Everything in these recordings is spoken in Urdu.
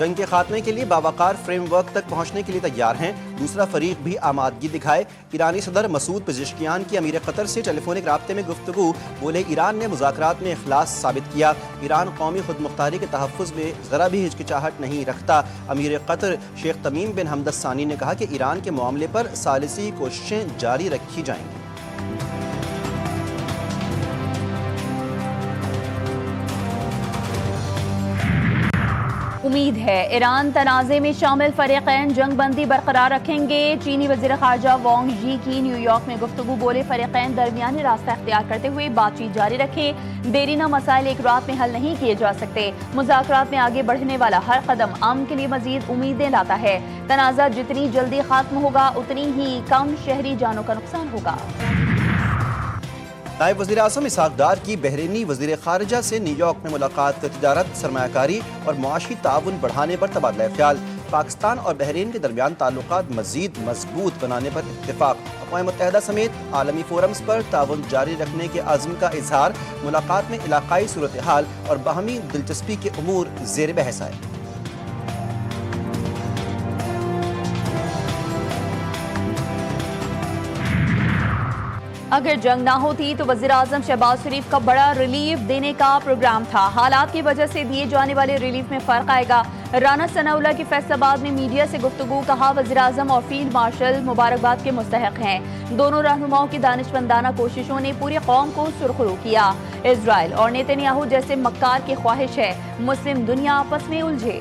جنگ کے خاتمے کے لیے باوقار فریم ورک تک پہنچنے کے لیے تیار ہیں۔ دوسرا فریق بھی آمادگی دکھائے۔ ایرانی صدر مسعود پزشکیان کی امیر قطر سے ٹیلی فونک رابطے میں گفتگو، بولے ایران نے مذاکرات میں اخلاص ثابت کیا۔ ایران قومی خود مختاری کے تحفظ میں ذرا بھی ہچکچاہٹ نہیں رکھتا۔ امیر قطر شیخ تمیم بن حمد الثانی نے کہا کہ ایران کے معاملے پر ثالثی کوششیں جاری رکھی جائیں گی۔ امید ہے ایران تنازع میں شامل فریقین جنگ بندی برقرار رکھیں گے۔ چینی وزیر خارجہ وانگ ژی کی نیو یارک میں گفتگو، بولے فریقین درمیانی راستہ اختیار کرتے ہوئے بات چیت جاری رکھیں۔ دیرینہ مسائل ایک رات میں حل نہیں کیے جا سکتے۔ مذاکرات میں آگے بڑھنے والا ہر قدم امن کے لیے مزید امیدیں لاتا ہے۔ تنازع جتنی جلدی ختم ہوگا اتنی ہی کم شہری جانوں کا نقصان ہوگا۔ نائب وزیر اعظم اسحاق ڈار کی بحرینی وزیر خارجہ سے نیو یارک میں ملاقات، تجارت، سرمایہ کاری اور معاشی تعاون بڑھانے پر تبادلہ خیال۔ پاکستان اور بحرین کے درمیان تعلقات مزید مضبوط بنانے پر اتفاق۔ اقوام متحدہ سمیت عالمی فورمز پر تعاون جاری رکھنے کے عزم کا اظہار۔ ملاقات میں علاقائی صورتحال اور باہمی دلچسپی کے امور زیر بحث آئے۔ اگر جنگ نہ ہوتی تو وزیراعظم شہباز شریف کا بڑا ریلیف دینے کا پروگرام تھا۔ حالات کی وجہ سے دیے جانے والے ریلیف میں فرق آئے گا۔ رانا ثناء اللہ کی فیصل آباد میں میڈیا سے گفتگو، کہا وزیراعظم اور فیلڈ مارشل مبارکباد کے مستحق ہیں۔ دونوں رہنماؤں کی دانشمندانہ کوششوں نے پوری قوم کو سرخرو کیا۔ اسرائیل اور نیتن یاہو جیسے مکار کی خواہش ہے مسلم دنیا آپس میں الجھے۔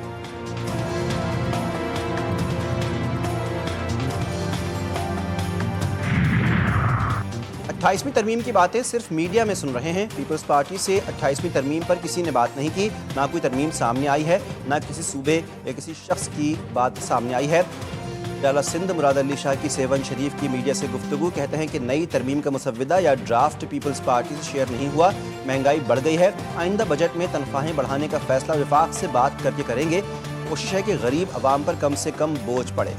28ویں ترمیم کی باتیں صرف میڈیا میں سن رہے ہیں۔ پیپلز پارٹی سے 28ویں ترمیم پر کسی نے بات نہیں کی، نہ کوئی ترمیم سامنے آئی ہے، نہ کسی صوبے یا کسی شخص کی بات سامنے آئی ہے۔ ڈالا سندھ مراد علی شاہ کی سیون شریف کی میڈیا سے گفتگو، کہتے ہیں کہ نئی ترمیم کا مسودہ یا ڈرافٹ پیپلز پارٹی سے شیئر نہیں ہوا۔ مہنگائی بڑھ گئی ہے، آئندہ بجٹ میں تنخواہیں بڑھانے کا فیصلہ وفاق سے بات کر کے کریں گے۔ کوشش ہے کہ غریب عوام پر کم سے کم بوجھ پڑے۔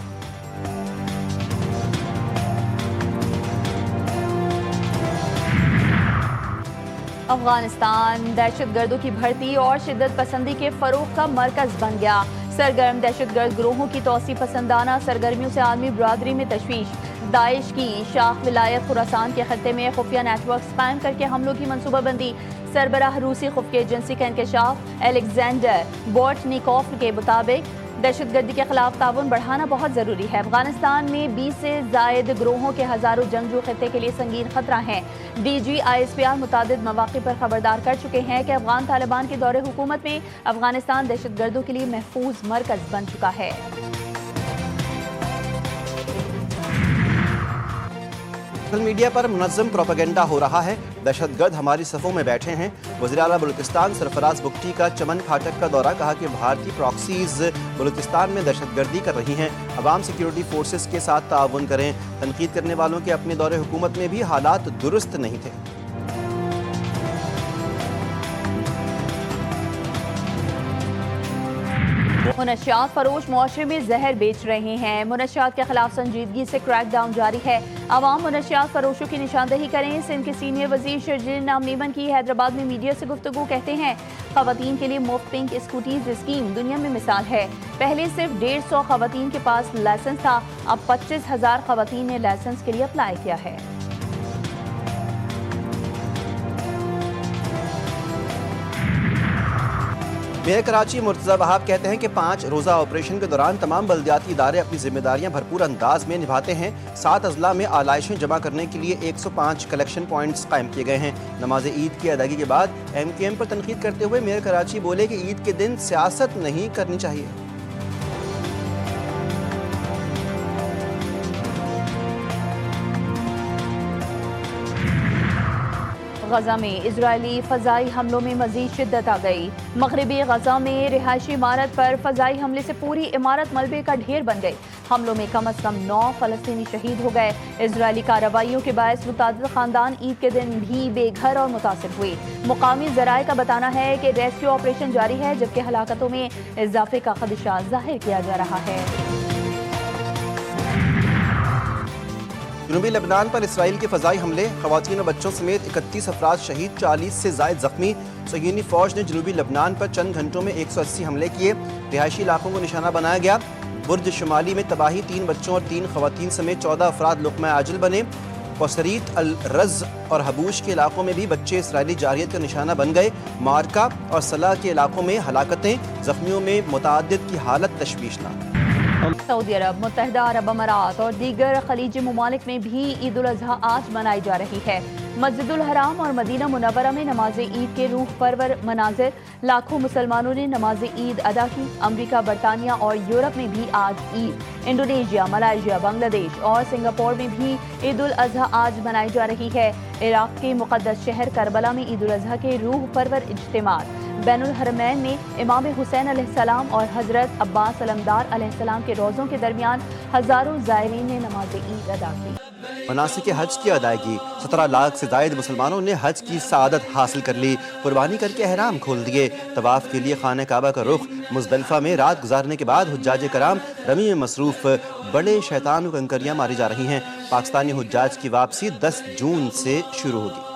افغانستان دہشت گردوں کی بھرتی اور شدت پسندی کے فروغ کا مرکز بن گیا۔ سرگرم دہشت گرد گروہوں کی توسیع پسندانہ سرگرمیوں سے عالمی برادری میں تشویش۔ داعش کی شاخ ولایت خراسان کے خطے میں خفیہ نیٹ ورکس قائم کر کے حملوں کی منصوبہ بندی۔ سربراہ روسی خفیہ ایجنسی کا انکشاف۔ الیگزینڈر بورٹنیکوف کے مطابق دہشت گردی کے خلاف تعاون بڑھانا بہت ضروری ہے۔ افغانستان میں 20 سے زائد گروہوں کے ہزاروں جنگجو خطے کے لیے سنگین خطرہ ہیں۔ ڈی جی ISPR متعدد مواقع پر خبردار کر چکے ہیں کہ افغان طالبان کے دور حکومت میں افغانستان دہشت گردوں کے لیے محفوظ مرکز بن چکا ہے۔ سوشل میڈیا پر منظم پروپیگنڈا ہو رہا ہے، دہشت گرد ہماری صفوں میں بیٹھے ہیں۔ وزیر اعلیٰ بلوچستان سرفراز بگٹی کا چمن پھاٹک کا دورہ، کہا کہ بھارتی پراکسیز بلوچستان میں دہشت گردی کر رہی ہیں، عوام سیکیورٹی فورسز کے ساتھ تعاون کریں۔ تنقید کرنے والوں کے اپنے دور حکومت میں بھی حالات درست نہیں تھے۔ منشیات فروش معاشرے میں زہر بیچ رہے ہیں۔ منشیات کے خلاف سنجیدگی سے کریک ڈاؤن جاری ہے۔ عوام منشیات فروشوں کی نشاندہی کریں۔ سندھ کے سینئر وزیر شرجیل نام نیمن کی حیدرآباد میں میڈیا سے گفتگو، کہتے ہیں خواتین کے لیے مفت پنک اسکوٹیز اسکیم دنیا میں مثال ہے۔ پہلے صرف 150 خواتین کے پاس لائسنس تھا، اب 25,000 خواتین نے لائسنس کے لیے اپلائی کیا ہے۔ میئر کراچی مرتضی وہاب کہتے ہیں کہ 5 روزہ آپریشن کے دوران تمام بلدیاتی ادارے اپنی ذمہ داریاں بھرپور انداز میں نبھاتے ہیں۔ 7 اضلاع میں آلائشیں جمع کرنے کے لیے 105 کلیکشن پوائنٹس قائم کیے گئے ہیں۔ نماز عید کی ادائیگی کے بعد MQM پر تنقید کرتے ہوئے میئر کراچی بولے کہ عید کے دن سیاست نہیں کرنی چاہیے۔ غزہ میں اسرائیلی فضائی حملوں میں مزید شدت آ گئی۔ مغربی غزہ میں رہائشی عمارت پر فضائی حملے سے پوری عمارت ملبے کا ڈھیر بن گئی۔ حملوں میں کم از کم 9 فلسطینی شہید ہو گئے۔ اسرائیلی کارروائیوں کے باعث متعدد خاندان عید کے دن بھی بے گھر اور متاثر ہوئے۔ مقامی ذرائع کا بتانا ہے کہ ریسکیو آپریشن جاری ہے، جبکہ ہلاکتوں میں اضافے کا خدشہ ظاہر کیا جا رہا ہے۔ جنوبی لبنان پر اسرائیل کے فضائی حملے، خواتین و بچوں سمیت 31 افراد شہید، 40 سے زائد زخمی۔ صہیونی فوج نے جنوبی لبنان پر چند گھنٹوں میں 180 حملے کیے، رہائشی علاقوں کو نشانہ بنایا گیا۔ برج شمالی میں تباہی، 3 بچوں اور 3 خواتین سمیت 14 افراد لقمہ عاجل بنے۔ وسریت الرز اور حبوش کے علاقوں میں بھی بچے اسرائیلی جارحیت کا نشانہ بن گئے۔ مارکا اور صلاح کے علاقوں میں ہلاکتیں، زخمیوں میں متعدد کی حالت تشویشناک۔ سعودی عرب، متحدہ عرب امارات اور دیگر خلیجی ممالک میں بھی عید الاضحیٰ آج منائی جا رہی ہے۔ مسجد الحرام اور مدینہ منورہ میں نماز عید کے روح پرور مناظر، لاکھوں مسلمانوں نے نماز عید ادا کی۔ امریکہ، برطانیہ اور یورپ میں بھی آج عید۔ انڈونیشیا، ملائیشیا، بنگلہ دیش اور سنگاپور میں بھی عید الاضحیٰ آج منائی جا رہی ہے۔ عراق کے مقدس شہر کربلا میں عید الاضحیٰ کے روح پرور اجتماعات۔ بین الحرمین میں امام حسین علیہ السلام اور حضرت عباس علمدار علیہ السلام کے روضوں کے درمیان ہزاروں زائرین نے نماز عید ادا کی۔ مناسک حج کی ادائیگی، 17 لاکھ سے زائد مسلمانوں نے حج کی سعادت حاصل کر لی، قربانی کر کے احرام کھول دیے۔ طواف کے لیے خانہ کعبہ کا رخ، مزدلفہ میں رات گزارنے کے بعد حجاج کرام رمی میں مصروف۔ بڑے شیطان کو کنکریاں ماری جا رہی ہیں۔ پاکستانی حجاج کی واپسی 10 جون سے شروع ہوگی۔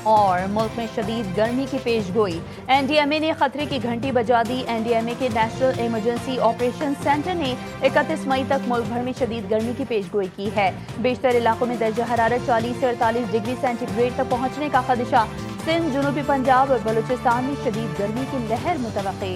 اور ملک میں شدید گرمی کی پیش گوئی، این ڈی ایم اے نے خطرے کی گھنٹی بجا دی۔ این ڈی ایم اے کے نیشنل ایمرجنسی آپریشن سینٹر نے 31 مئی تک ملک بھر میں شدید گرمی کی پیش گوئی کی ہے۔ بیشتر علاقوں میں درجہ حرارت 40 سے 48 ڈگری سینٹی گریڈ تک پہنچنے کا خدشہ۔ سندھ، جنوبی پنجاب اور بلوچستان میں شدید گرمی کی لہر متوقع۔